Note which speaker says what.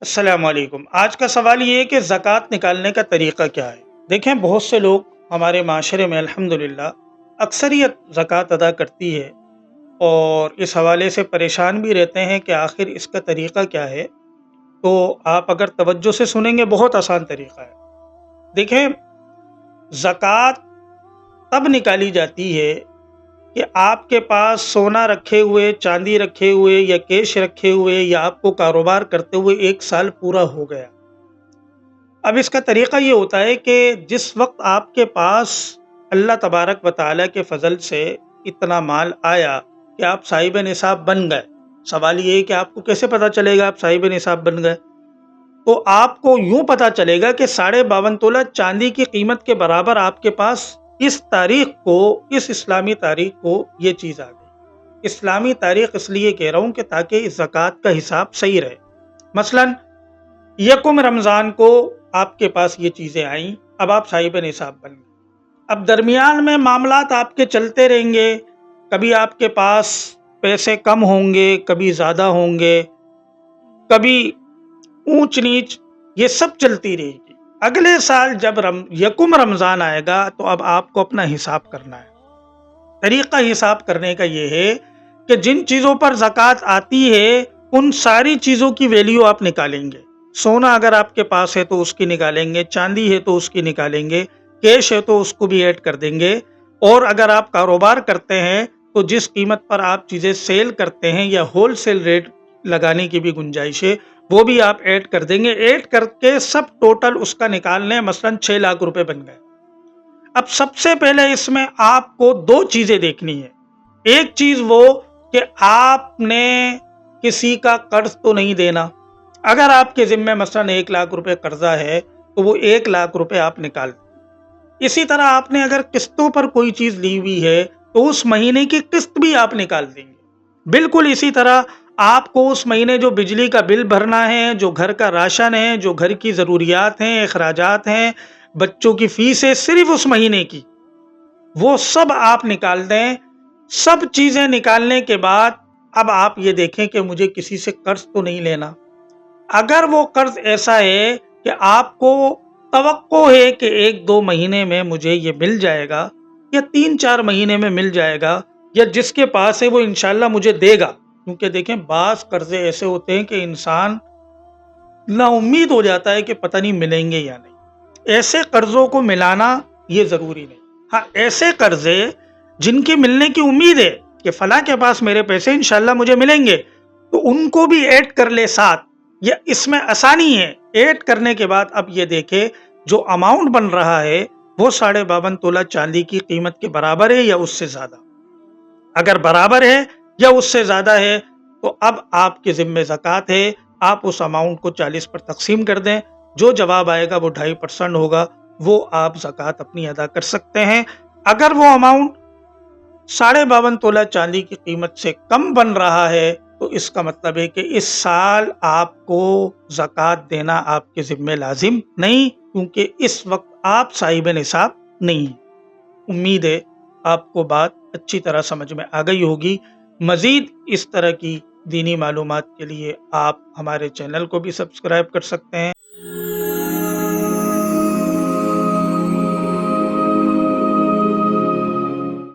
Speaker 1: السلام علیکم۔ آج کا سوال یہ ہے کہ زکوٰۃ نکالنے کا طریقہ کیا ہے؟ دیکھیں، بہت سے لوگ ہمارے معاشرے میں الحمدللہ اکثریت زکوٰۃ ادا کرتی ہے اور اس حوالے سے پریشان بھی رہتے ہیں کہ آخر اس کا طریقہ کیا ہے۔ تو آپ اگر توجہ سے سنیں گے، بہت آسان طریقہ ہے۔ دیکھیں، زکوٰۃ تب نکالی جاتی ہے کہ آپ کے پاس سونا رکھے ہوئے، چاندی رکھے ہوئے یا کیش رکھے ہوئے یا آپ کو کاروبار کرتے ہوئے 1 سال پورا ہو گیا۔ اب اس کا طریقہ یہ ہوتا ہے کہ جس وقت آپ کے پاس اللہ تبارک و تعالیٰ کے فضل سے اتنا مال آیا کہ آپ صاحب نصاب بن گئے۔ سوال یہ ہے کہ آپ کو کیسے پتہ چلے گا آپ صاحب نصاب بن گئے؟ تو آپ کو یوں پتہ چلے گا کہ 52.5 تولہ چاندی کی قیمت کے برابر آپ کے پاس اس تاریخ کو، اس اسلامی تاریخ کو یہ چیز آ گئی۔ اسلامی تاریخ اس لیے کہہ رہا ہوں کہ تاکہ اس زکوٰۃ کا حساب صحیح رہے۔ مثلاً یکم رمضان کو آپ کے پاس یہ چیزیں آئیں، اب آپ صاحب نصاب بن گئے۔ اب درمیان میں معاملات آپ کے چلتے رہیں گے، کبھی آپ کے پاس پیسے کم ہوں گے، کبھی زیادہ ہوں گے، کبھی اونچ نیچ، یہ سب چلتی رہے گی۔ اگلے سال جب یکم رمضان آئے گا تو اب آپ کو اپنا حساب کرنا ہے۔ طریقہ حساب کرنے کا یہ ہے کہ جن چیزوں پر زکوٰۃ آتی ہے ان ساری چیزوں کی ویلیو آپ نکالیں گے۔ سونا اگر آپ کے پاس ہے تو اس کی نکالیں گے، چاندی ہے تو اس کی نکالیں گے، کیش ہے تو اس کو بھی ایڈ کر دیں گے، اور اگر آپ کاروبار کرتے ہیں تو جس قیمت پر آپ چیزیں سیل کرتے ہیں یا ہول سیل ریٹ لگانے کی بھی گنجائش ہے وہ بھی آپ ایڈ کر دیں گے۔ ایڈ کر کے سب ٹوٹل اس کا نکال لیں، مثلاً 6 لاکھ روپے بن گئے۔ اب سب سے پہلے اس میں آپ کو 2 چیزیں دیکھنی ہے۔ ایک چیز وہ کہ آپ نے کسی کا قرض تو نہیں دینا۔ اگر آپ کے ذمہ مثلاً 1 لاکھ روپے قرضہ ہے تو وہ 1 لاکھ روپے آپ نکال دیں۔ اسی طرح آپ نے اگر قسطوں پر کوئی چیز لی ہوئی ہے تو اس مہینے کی قسط بھی آپ نکال دیں گے۔ بالکل اسی طرح آپ کو اس مہینے جو بجلی کا بل بھرنا ہے، جو گھر کا راشن ہے، جو گھر کی ضروریات ہیں، اخراجات ہیں، بچوں کی فیس ہے، صرف اس مہینے کی، وہ سب آپ نکال دیں۔ سب چیزیں نکالنے کے بعد اب آپ یہ دیکھیں کہ مجھے کسی سے قرض تو نہیں لینا۔ اگر وہ قرض ایسا ہے کہ آپ کو توقع ہے کہ 1-2 مہینے میں مجھے یہ مل جائے گا یا 3-4 مہینے میں مل جائے گا، یا جس کے پاس ہے وہ انشاءاللہ مجھے دے گا، کیونکہ دیکھیں بعض قرضے ایسے ہوتے ہیں کہ انسان نا امید ہو جاتا ہے کہ پتہ نہیں ملیں گے یا نہیں۔ ایسے قرضوں کو ملانا یہ ضروری نہیں۔ ہاں، ایسے قرضے جن کی ملنے کی امید ہے کہ فلاں کے پاس میرے پیسے انشاءاللہ مجھے ملیں گے، تو ان کو بھی ایڈ کر لے ساتھ۔ یہ اس میں آسانی ہے۔ ایڈ کرنے کے بعد اب یہ دیکھے جو اماؤنٹ بن رہا ہے وہ 52.5 تولہ چاندی کی قیمت کے برابر ہے یا اس سے زیادہ۔ اگر برابر ہے یا اس سے زیادہ ہے تو اب آپ کے ذمہ زکوٰۃ ہے، آپ اس اماؤنٹ کو 40 پر تقسیم کر دیں۔ جو جواب آئے گا وہ 2.5% ہوگا، وہ آپ زکوٰۃ اپنی ادا کر سکتے ہیں۔ اگر وہ اماؤنٹ 52.5 تولہ چاندی کی قیمت سے کم بن رہا ہے تو اس کا مطلب ہے کہ اس سال آپ کو زکوٰۃ دینا آپ کے ذمہ لازم نہیں، کیونکہ اس وقت آپ صاحب نصاب نہیں ہیں۔ امید ہے آپ کو بات اچھی طرح سمجھ میں آ گئی ہوگی۔ مزید اس طرح کی دینی معلومات کے لیے آپ ہمارے چینل کو بھی سبسکرائب کر سکتے ہیں۔